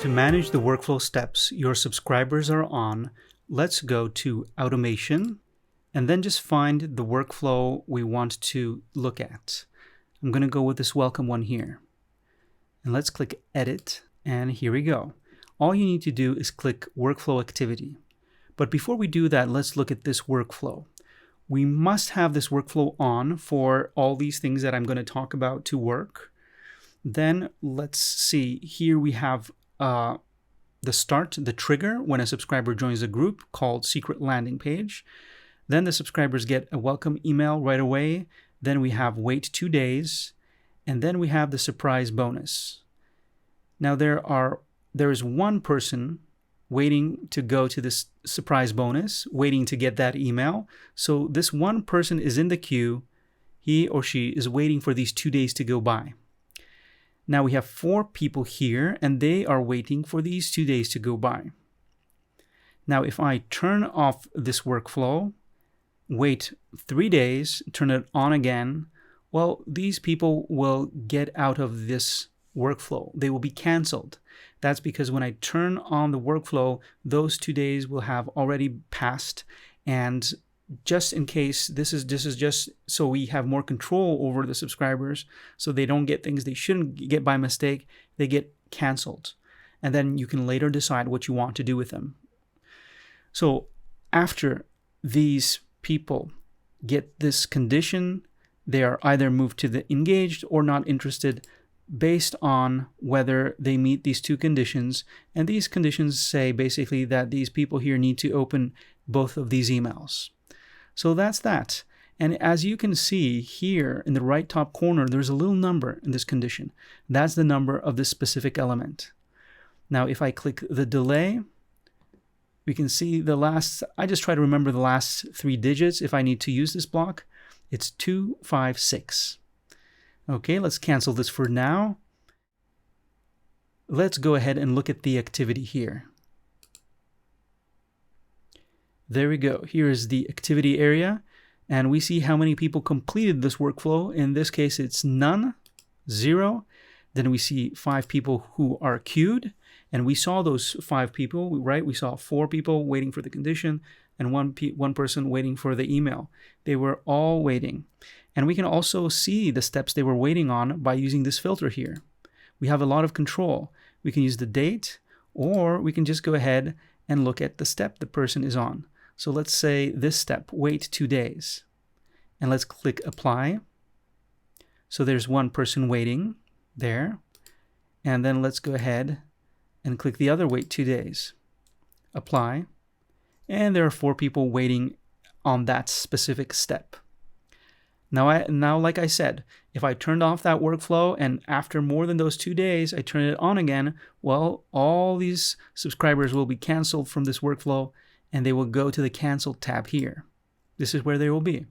To manage the workflow steps your subscribers are on, let's go to Automation and then just find the workflow we want to look at. I'm going to go with this welcome one here. And let's click Edit, and here we go. All you need to do is click Workflow Activity. But before we do that, let's look at this workflow. We must have this workflow on for all these things that I'm going to talk about to work. Then let's see, here we have the start, the trigger when a subscriber joins a group called Secret Landing Page. Then the subscribers get a welcome email right away. Then we have wait 2 days. And then we have the surprise bonus. Now there is one person waiting to go to this surprise bonus, waiting to get that email. So this one person is in the queue. He or she is waiting for these 2 days to go by. Now we have 4 people here, and they are waiting for these 2 days to go by. Now if I turn off this workflow, wait 3 days, turn it on again, well, these people will get out of this workflow. They will be canceled. That's because when I turn on the workflow, those 2 days will have already passed. And just in case, this is just so we have more control over the subscribers, so they don't get things they shouldn't get by mistake, they get canceled. And then you can later decide what you want to do with them. So after these people get this condition, they are either moved to the engaged or not interested based on whether they meet these 2 conditions. And these conditions say basically that these people here need to open both of these emails. So that's that. And as you can see here in the right top corner, there's a little number in this condition. That's the number of this specific element. Now, if I click the delay, we can see the last, I just try to remember the last 3 digits if I need to use this block. It's 256. Okay, let's cancel this for now. Let's go ahead and look at the activity here. There we go. Here is the activity area, and we see how many people completed this workflow. In this case, it's none, 0. Then we see 5 people who are queued, and we saw those 5 people, right? We saw 4 people waiting for the condition and one person waiting for the email. They were all waiting. And we can also see the steps they were waiting on by using this filter here. We have a lot of control. We can use the date, or we can just go ahead and look at the step the person is on. So let's say this step, wait 2 days. And let's click apply. So there's one person waiting there. And then let's go ahead and click the other wait 2 days. Apply. And there are 4 people waiting on that specific step. Now, like I said, if I turned off that workflow and after more than those 2 days, I turn it on again, well, all these subscribers will be canceled from this workflow, and they will go to the cancel tab here. This is where they will be.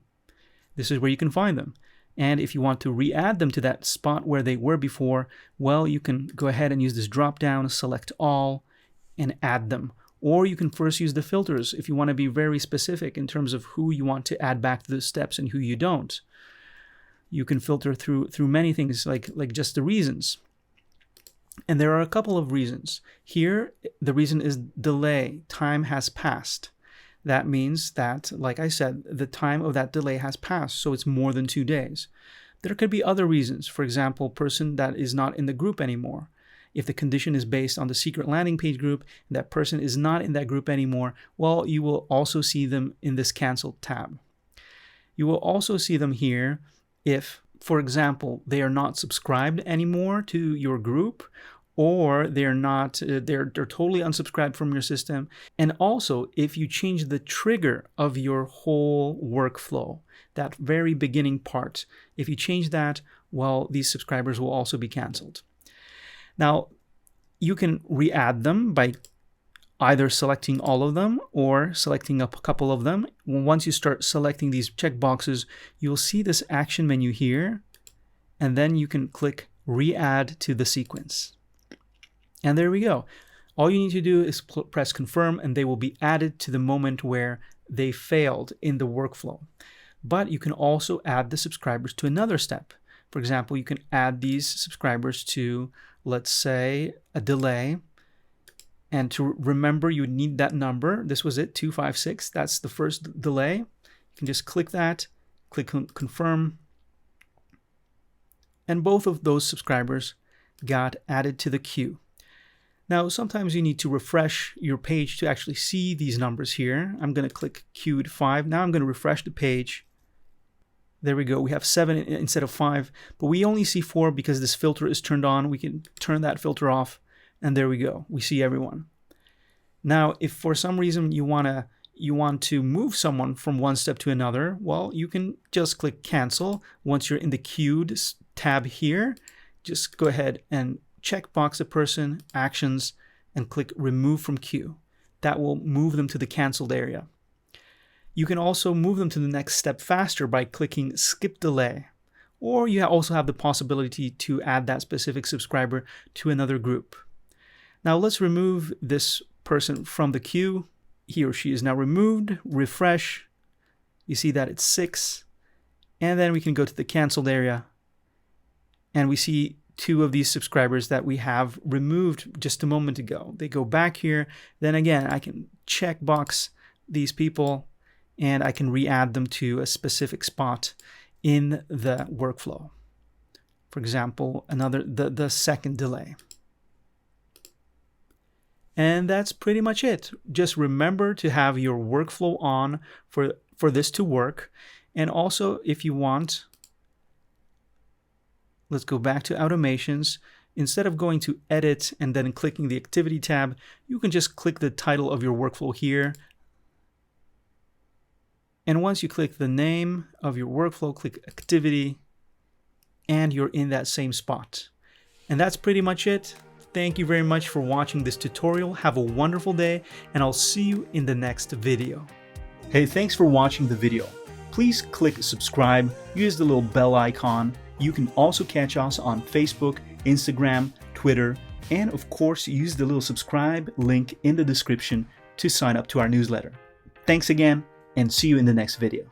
This is where you can find them. And if you want to re-add them to that spot where they were before, well, you can go ahead and use this drop down, select all, and add them. Or you can first use the filters if you want to be very specific in terms of who you want to add back to the steps and who you don't. You can filter through many things like just the reasons. And there are a couple of reasons. Here, the reason is delay. Time has passed. That means that, like I said, the time of that delay has passed, so it's more than 2 days. There could be other reasons. For example, person that is not in the group anymore. If the condition is based on the secret landing page group, and that person is not in that group anymore, well, you will also see them in this cancel tab. You will also see them here if, for example, they are not subscribed anymore to your group, or they're totally unsubscribed from your system. And also, if you change the trigger of your whole workflow, that very beginning part, if you change that, well, these subscribers will also be canceled. Now, you can re-add them by either selecting all of them or selecting a couple of them. Once you start selecting these checkboxes, you'll see this action menu here, and then you can click re-add to the sequence. And there we go. All you need to do is press confirm, and they will be added to the moment where they failed in the workflow. But you can also add the subscribers to another step. For example, you can add these subscribers to, let's say, a delay, And to remember, you need that number. This was it, 256. That's the first delay. You can just click that, click confirm. And both of those subscribers got added to the queue. Now, sometimes you need to refresh your page to actually see these numbers here. I'm going to click queued 5. Now I'm going to refresh the page. There we go. We have 7 instead of 5, but we only see 4 because this filter is turned on. We can turn that filter off, and there we go. We see everyone. Now, if for some reason you want to move someone from one step to another, well, you can just click cancel. Once you're in the queued tab here, just go ahead and checkbox a person, actions, and click remove from queue. That will move them to the canceled area. You can also move them to the next step faster by clicking skip delay, or you also have the possibility to add that specific subscriber to another group. Now let's remove this person from the queue. He or she is now removed. Refresh. You see that it's 6. And then we can go to the canceled area, and we see 2 of these subscribers that we have removed just a moment ago. They go back here. Then again, I can checkbox these people, and I can re-add them to a specific spot in the workflow. For example, the second delay. And that's pretty much it. Just remember to have your workflow on for this to work. And also, if you want, let's go back to automations. Instead of going to edit and then clicking the activity tab, you can just click the title of your workflow here. And once you click the name of your workflow, click activity, and you're in that same spot. And that's pretty much it. Thank you very much for watching this tutorial. Have a wonderful day, and I'll see you in the next video. Hey, thanks for watching the video. Please click subscribe, use the little bell icon. You can also catch us on Facebook, Instagram, Twitter, and of course use the little subscribe link in the description to sign up to our newsletter. Thanks again, and see you in the next video.